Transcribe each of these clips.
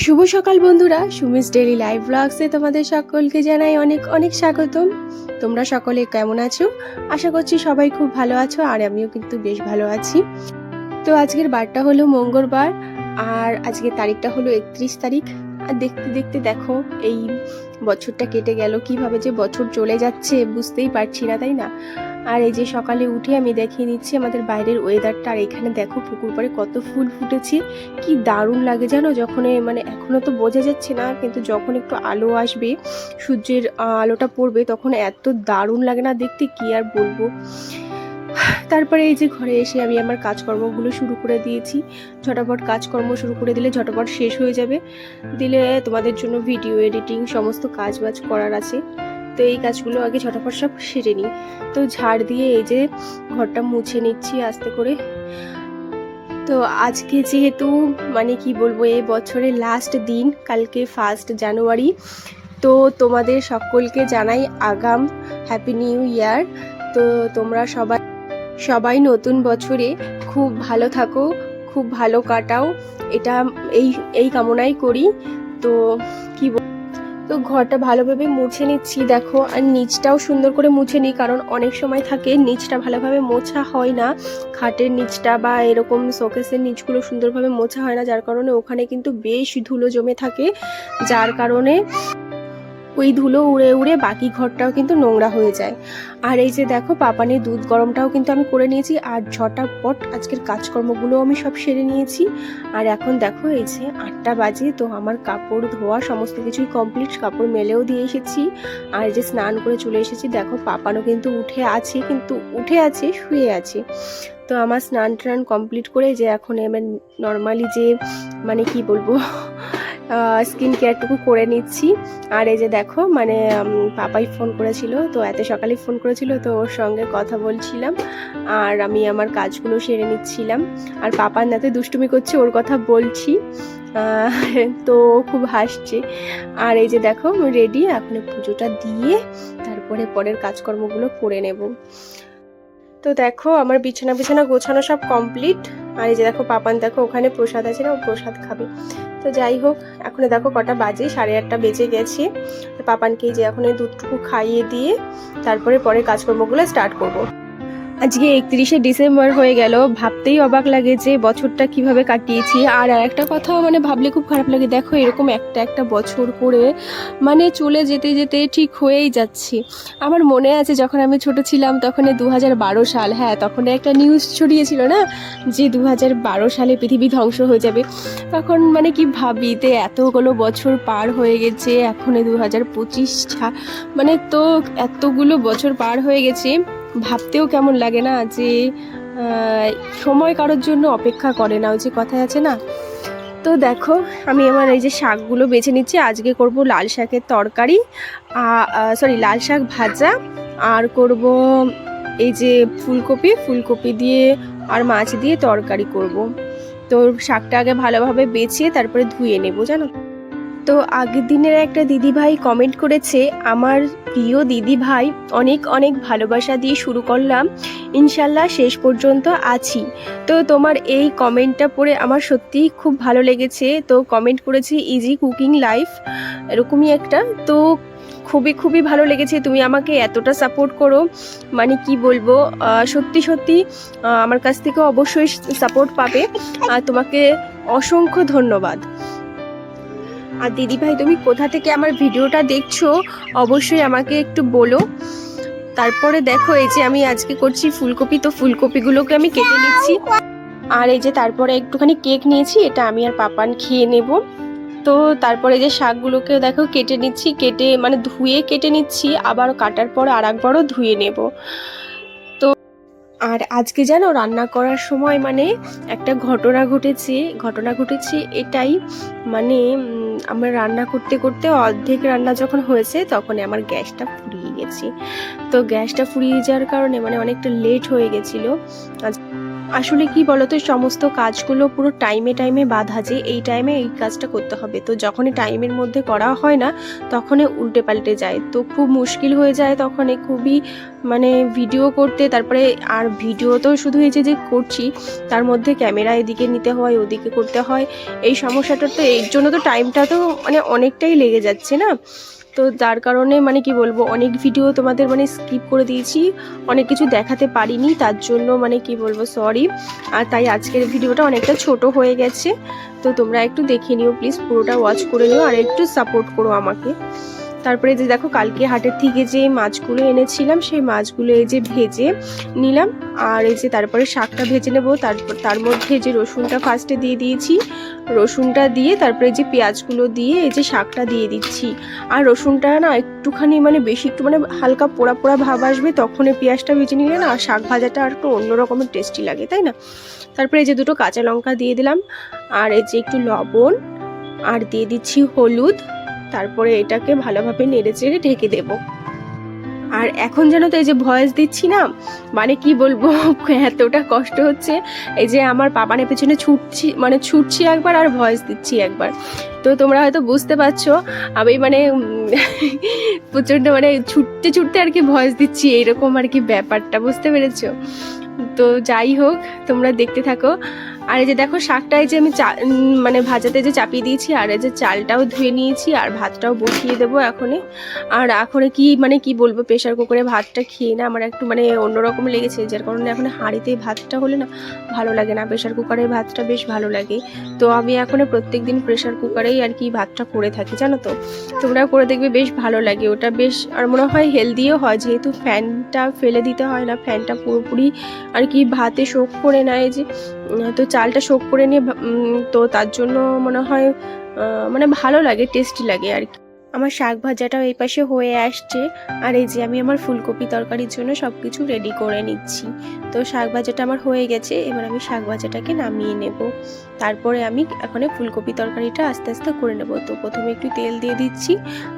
শুভ সকাল বন্ধুরা, Sumi's daily live ব্লগসে তোমাদের সকলকে জানাই অনেক অনেক স্বাগতম। তোমরা সকলে কেমন আছো? আশা করছি সবাই খুব ভালো আছো, আর আমিও কিন্তু বেশ ভালো আছি। তো আজকের বারটা হলো মঙ্গলবার, আর আজকের তারিখটা হলো 31 তারিখ। আর দেখতে দেখতে দেখো এই বছরটা কেটে গেল, কিভাবে যে বছর চলে যাচ্ছে বুঝতেই পারছি না, তাই না? আর এই যে সকালে উঠে আমি দেখিয়ে দিচ্ছি আমাদের বাইরের ওয়েদারটা। আর এখানে দেখো পুকুর পাড়ে কত ফুল ফুটেছে, কি দারুণ লাগে জানো। যখন মানে এখনো তো বোঝা যাচ্ছে না, কিন্তু যখন একটু আলো আসবে, সূর্যের আলোটা পড়বে, তখন এত দারুণ লাগে না দেখতে, কি আর বলবো। তারপরে এই যে ঘরে এসে আমি আমার কাজকর্মগুলো শুরু করে দিয়েছি। ঝটাপট কাজকর্ম শুরু করে দিলে ঝটাপট শেষ হয়ে যাবে, দিলে তোমাদের জন্য ভিডিও এডিটিং সমস্ত কাজ বাজ করার আছে। তো এই কাজগুলো আগে ঝটাপট সব সেরে নিই। তো ঝাড় দিয়ে এই যে ঘরটা মুছে নিচ্ছি আস্তে করে। তো আজকে যেহেতু মানে কি বলবো, এই বছরের লাস্ট দিন, কালকে 1 জানুয়ারি। তো তোমাদের সকলকে জানাই আগাম হ্যাপি নিউ ইয়ার। তো তোমরা সবাই নতুন বছরে খুব ভালো থাকো, খুব ভালো কাটাও, এটা এই কামনাই করি। তো কি তো ঘরটা ভালোভাবে মুছে নিচ্ছি দেখো, আর নিচটাও সুন্দর করে মুছে নিই, কারণ অনেক সময় থাকে নিচটা ভালোভাবে মোছা হয় না, খাটের নিচটা বা এরকম শোকেসের নিচগুলো সুন্দরভাবে মোছা হয় না, যার কারণে ওখানে কিন্তু বেশ ধুলো জমে থাকে, যার কারণে ওই ধুলো উড়ে উড়ে বাকি ঘরটাও কিন্তু নোংরা হয়ে যায়। আর এই যে দেখো পাপানির দুধ গরমটাও কিন্তু আমি করে নিয়েছি, আর ঝটাপট আজকের কাজকর্মগুলো আমি সব সেরে নিয়েছি। আর এখন দেখো এই যে 8টা বাজে, তো আমার কাপড় ধোয়া সমস্ত কিছুই কমপ্লিট, কাপড় মেলেও দিয়ে এসেছি। আর এই যে স্নান করে চলে এসেছি, দেখো পাপানও কিন্তু উঠে আছে শুয়ে আছে। তো আমার স্নান টান কমপ্লিট করে যে এখন এবার নর্মালি যে মানে কি বলবো স্কিন কেয়ারটুকু করে নিচ্ছি। আর এই যে দেখো মানে পাপাই ফোন করেছিল, তো এত সকালে ফোন করেছিল, তো ওর সঙ্গে কথা বলছিলাম আর আমি আমার কাজগুলো সেরে নিচ্ছিলাম। আর পাপার নাতে দুষ্টুমি করছে, ওর কথা বলছি, তো খুব হাসছে। আর এই যে দেখো রেডি, এখন পুজোটা দিয়ে তারপরে পরের কাজকর্মগুলো করে নেব। তো দেখো আমার বিছানা গোছানো সব কমপ্লিট। আর এই যে দেখো পাপান দেখো ওখানে প্রসাদ আছে না, ও প্রসাদ খাবে। তো যাই হোক, এখন দেখো কটা বাজে, 8:30 বেজে গেছে। পাপানকে যে এখন এই দুধটুকু খাইয়ে দিয়ে তারপরে পরে কাজকর্মগুলো স্টার্ট করব। আজকে 31শে ডিসেম্বর হয়ে গেল, ভাবতেই অবাক লাগে যে বছরটা কিভাবে কাটিয়েছি। আর একটা কথা মানে ভাবলে খুব খারাপ লাগে, দেখো এরকম একটা বছর করে মানে চলে যেতে যেতে ঠিক হয়েই যাচ্ছে। আমার মনে আছে যখন আমি ছোট ছিলাম, তখন 2012 সাল, হ্যাঁ তখন একটা নিউজ ছড়িয়েছিল না যে 2012 সালে পৃথিবী ধ্বংস হয়ে যাবে। তখন মানে কি ভাবি, তে এতগুলো বছর পার হয়ে গেছে, এখন 2025 মানে তো এতগুলো বছর পার হয়ে গেছে, ভাবতেও কেমন লাগে না যে সময় কারোর জন্য অপেক্ষা করে না, ওই যে কথায় আছে না। তো দেখো আমি আমার এই যে শাকগুলো বেছে নিচ্ছি। আজকে করব লাল শাকের তরকারি, লাল শাক ভাজা, আর করব এই যে ফুলকপি দিয়ে আর মাছ দিয়ে তরকারি করব। তো শাকটা আগে ভালোভাবে বেছে তারপরে ধুয়ে নেব জানো। তো আগের দিনের একটা দিদিভাই কমেন্ট করেছে, আমার প্রিয় দিদিভাই, অনেক অনেক ভালোবাসা দিয়ে শুরু করলাম, ইনশাল্লাহ শেষ পর্যন্ত আছি। তো তোমার এই কমেন্টটা পড়ে আমার সত্যিই খুব ভালো লেগেছে। তো কমেন্ট করেছে ইজি কুকিং লাইফ, এরকমই একটা। তো খুবই ভালো লেগেছে, তুমি আমাকে এতটা সাপোর্ট করো, মানে কি বলবো, সত্যি আমার কাছ থেকে অবশ্যই সাপোর্ট পাবে। আর তোমাকে অসংখ্য ধন্যবাদ। আর দিদিভাই তুমি কোথা থেকে আমার ভিডিওটা দেখছো অবশ্যই আমাকে একটু বলো। তারপরে দেখো এই যে আমি আজকে করছি ফুলকপি, তো ফুলকপিগুলোকে আমি কেটে নিচ্ছি। আর এই যে তারপরে একটুখানি কেক নিয়েছি, এটা আমি আর পাপান খেয়ে নেব। তো তারপরে যে শাকগুলোকে দেখো কেটে নিচ্ছি, মানে ধুয়ে কেটে নিচ্ছি, আবার কাটার পর আর একবারও ধুয়ে নেব। আর আজকে জানো রান্না করার সময় মানে একটা ঘটনা ঘটেছে এটাই, মানে আমার রান্না করতে করতে অর্ধেক রান্না যখন হয়েছে তখন আমার গ্যাসটা ফুরিয়ে গেছে। তো গ্যাসটা ফুরিয়ে যাওয়ার কারণে মানে অনেকটা লেট হয়ে গেছিলো। আসলে কি বলতো, সমস্ত কাজগুলো পুরো টাইমে টাইমে বাঁধা, যে এই টাইমে এই কাজটা করতে হবে, তো যখনই টাইমের মধ্যে করা হয় না তখনই উল্টে পাল্টে যায়, তো খুব মুশকিল হয়ে যায় তখনই খুবই মানে ভিডিও করতে। তারপরে আর ভিডিও তো শুধু এই যে করছি, তার মধ্যে ক্যামেরা এদিকে নিতে হয় ওদিকে করতে হয়, এই সমস্যাটা তো এর জন্য তো টাইমটা তো মানে অনেকটাই লেগে যাচ্ছে না। তো যার কারণে মানে কি বলবো, অনেক ভিডিও তোমাদের মানে স্কিপ করে দিয়েছি, অনেক কিছু দেখাতে পারিনি, তার জন্য মানে কি বলবো সরি। আর তাই আজকের ভিডিওটা অনেকটা ছোট হয়ে গেছে, তো তোমরা একটু দেখে নিও প্লিজ, পুরোটা ওয়াচ করে নিও আর একটু সাপোর্ট করো আমাকে। তারপরে যে দেখো, কালকে হাটের থেকে যে মাছগুলো এনেছিলাম সেই মাছগুলো এই যে ভেজে নিলাম, আর এই যে তারপরে শাকটা ভেজে নেবো। তারপর তার মধ্যে যে রসুনটা ফার্স্টে দিয়ে দিয়েছি, রসুনটা দিয়ে তারপরে যে পেঁয়াজগুলো দিয়ে এই যে শাকটা দিয়ে দিচ্ছি। আর রসুনটা না একটুখানি মানে বেশি একটু মানে হালকা পোড়া পোড়া ভাব আসবে, তখন এই পেঁয়াজটা ভেজে নিলে না শাক ভাজাটা আর একটু অন্য রকমের টেস্টি লাগে, তাই না? তারপরে এই যে দুটো কাঁচা লঙ্কা দিয়ে দিলাম, আর এই যে একটু লবণ, আর দিয়ে দিচ্ছি হলুদ। তারপরে এটাকে ভালোভাবে নেড়ে চেড়ে ঢেকে দেব। আর এখন যেন তো এই যে ভয়েস দিচ্ছি না, মানে কি বলবো এতটা কষ্ট হচ্ছে, এই যে আমার পাপানের পেছনে ছুটছি একবার আর ভয়েস দিচ্ছি একবার, তো তোমরা হয়তো বুঝতে পারছো আমি মানে প্রচণ্ড মানে ছুটতে ছুটতে আর কি ভয়েস দিচ্ছি, এইরকম আর কি ব্যাপারটা, বুঝতে পেরেছো? তো যাই হোক, তোমরা দেখতে থাকো। আর এই যে দেখো শাকটা এই যে আমি মানে ভাজাতে যে চাপিয়ে দিয়েছি, আর এই যে চালটাও ধুয়ে নিয়েছি, আর ভাতটাও বসিয়ে দেবো এখনই। আর এখনই কি মানে কি বলবো, প্রেশার কুকারে ভাতটা খেয়ে না আমার একটু মানে অন্যরকম লেগেছে, যার কারণে এখন হাঁড়িতে ভাতটা হলে না ভালো লাগে না, প্রেশার কুকারের ভাতটা বেশ ভালো লাগে। তো আমি এখন প্রত্যেক দিন প্রেশার কুকারেই আর কি ভাতটা করে থাকি, জানো তো। তোমরা করে দেখবে, বেশ ভালো লাগে ওটা, বেশ আর মনে হয় হেলদিও হয়, যেহেতু ফ্যানটা ফেলে দিতে হয় না, ফ্যানটা পুরোপুরি আর কি ভাতে শোক করে নেয়, যে তো চালটা শোক করে নিয়ে, তো তার জন্য মনে হয় মানে ভালো লাগে, টেস্টি লাগে আর কি। আমার শাক ভাজাটাও এই পাশে হয়ে আসছে, আর এই যে আমি আমার ফুলকপি তরকারির জন্য সব কিছু রেডি করে নিচ্ছি। তো শাক ভাজাটা আমার হয়ে গেছে, এবার আমি শাক ভাজাটাকে নামিয়ে নেব। তারপরে আমি এখন ফুলকপি তরকারিটা আস্তে আস্তে করে নেব। তো প্রথমে একটু তেল দিয়ে দিচ্ছি,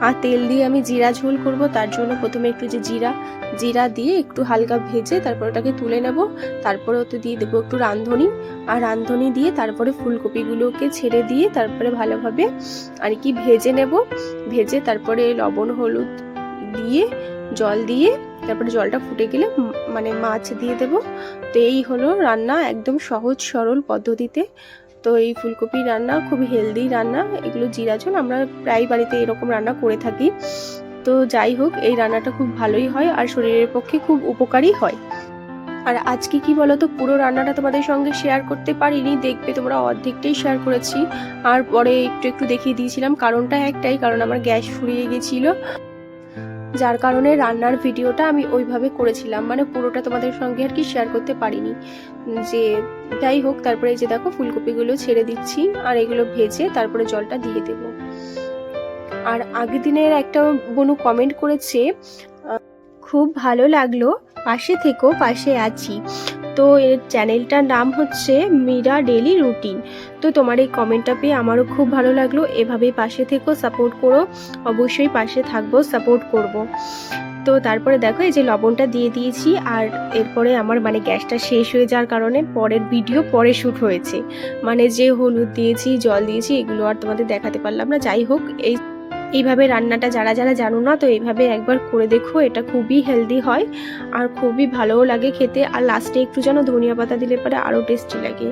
আর তেল দিয়ে আমি জিরা ঝোল করব, তার জন্য প্রথমে একটু যে জিরা দিয়ে একটু হালকা ভেজে তারপর ওটাকে তুলে নেব। তারপরে ওতে দিয়ে দেবো একটু রাঁধুনি, আর রাঁধুনি দিয়ে তারপরে ফুলকপিগুলোকে ছেড়ে দিয়ে তারপরে ভালোভাবে আর কি ভেজে নেব। ভেজে তারপরে লবণ হলুদ দিয়ে জল দিয়ে তারপরে জলটা ফুটে গেলে মানে মাছ দিয়ে দেব। তো এই হলো রান্না, একদম সহজ সরল পদ্ধতিতে। তো এই ফুলকপি রান্না খুব হেলদি রান্না, এগুলো জিরা ঝোল আমরা প্রায় বাড়িতে এরকম রান্না করে থাকি। তো যাই হোক, এই রান্নাটা খুব ভালোই হয় আর শরীরের পক্ষে খুব উপকারী হয়। আর আজকে কি বলতো, পুরো রান্নাটা তোমাদের সঙ্গে শেয়ার করতে পারিনি, দেখবে তোমরা অর্ধেকটাই শেয়ার করেছি, আর পরে একটু একটু দেখিয়ে দিয়েছিলাম। কারণটা একটাই, কারণ আমার গ্যাস ফুরিয়ে গেছিল, যার কারণে রান্নার ভিডিওটা আমি ওইভাবে করেছিলাম, মানে পুরোটা তোমাদের সঙ্গে আর কি শেয়ার করতে পারিনি। যে যাই হোক, তারপরে এই যে দেখো ফুলকপিগুলো ছেড়ে দিচ্ছি, আর এগুলো ভেজে তারপরে জলটা দিয়ে দেব। আর আগের দিনের একটা বনু কমেন্ট করেছে, খুব ভালো লাগলো, পাশে থেকো, পাশে আছি। তো এর চ্যানেলটার নাম হচ্ছে মীরা ডেলি রুটিন। তো তোমার এই কমেন্টটা পেয়ে আমারও খুব ভালো লাগলো, এভাবেই পাশে থেকো, সাপোর্ট করো, অবশ্যই পাশে থাকবো, সাপোর্ট করব। তো তারপরে দেখো এই যে লবণটা দিয়ে দিয়েছি, আর এরপরে আমার মানে গ্যাসটা শেষ হয়ে যাওয়ার কারণে পরের ভিডিও পরে শ্যুট হয়েছে, মানে যে হলুদ দিয়েছি জল দিয়েছি এগুলো আর তোমাদের দেখাতে পারলাম না। যাই হোক, এইভাবে রান্নাটা যারা যারা জানো না, তো এইভাবে একবার করে দেখো, এটা খুবই হেলদি হয় আর খুবই ভালোও লাগে খেতে। আর লাস্টে একটু যেন ধনিয়া পাতা দিলে পরে আরও টেস্টি লাগে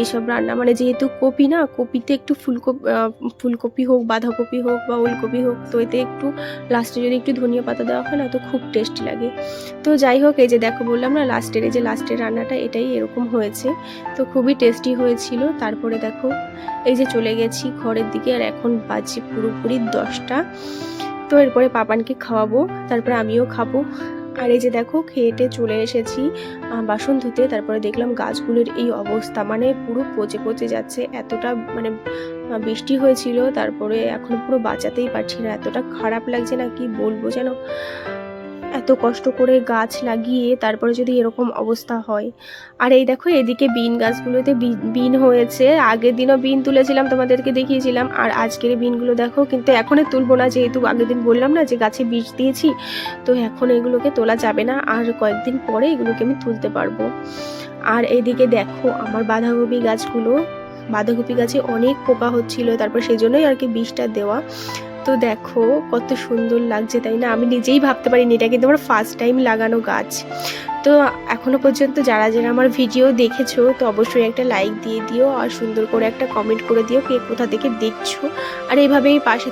এইসব রান্না, মানে যেহেতু কপি না, কপিতে একটু ফুলকপি হোক, বাঁধাকপি হোক বা ওলকপি হোক, তো এতে একটু লাস্টে যদি একটু ধনিয়া পাতা দেওয়া হয় না, তো খুব টেস্টি লাগে। তো যাই হোক, এই যে দেখো বললাম না, এই যে লাস্টের রান্নাটা এটাই এরকম হয়েছে, তো খুবই টেস্টি হয়েছিল। তারপরে দেখো এই যে চলে গেছি ঘরের দিকে, আর এখন বাজে পুরোপুরি 10টা। তো এরপরে পাপানকে খাওয়াবো, তারপরে আমিও খাবো। আর এই যে দেখো খেয়েটে চলে এসেছি বাসন ধুতে, তারপরে দেখলাম গাছগুলোর এই অবস্থা, মানে পুরো পচে পচে যাচ্ছে, এতটা মানে বৃষ্টি হয়েছিল, তারপরে এখন পুরো বাঁচাতেই পারছি না, এতটা খারাপ লাগছে না কি বলবো যেন। এত কষ্ট করে গাছ লাগিয়ে তারপরে যদি এরকম অবস্থা হয়। আর এই দেখো এদিকে বিন গাছগুলোতে বিন হয়েছে, আগের দিনও বিন তুলেছিলাম, তোমাদেরকে দেখিয়েছিলাম। আর আজকের বিনগুলো দেখো, কিন্তু এখনই তুলবো না, যেহেতু আগের দিন বললাম না যে গাছে বীজ দিয়েছি, তো এখন এগুলোকে তোলা যাবে না, আর কয়েকদিন পরে এগুলোকে আমি তুলতে পারবো। আর এইদিকে দেখো আমার বাঁধাকপি গাছগুলো, বাঁধাকপি গাছে অনেক পোকা হচ্ছিল, তারপর সেই জন্যই আর কি বিষটা দেওয়া। তো দেখো কত সুন্দর লাগছে, তাই না? আমি নিজেই ভাবতে পারিনি, এটা কিন্তু আমার ফার্স্ট টাইম লাগানো গাছ। তো এখনো পর্যন্ত যারা যারা আমার ভিডিও দেখেছো, তো অবশ্যই একটা লাইক দিয়ে দিও, আর সুন্দর করে একটা কমেন্ট করে দিও কে কোথা থেকে দেখছো, আর এইভাবেই পাশে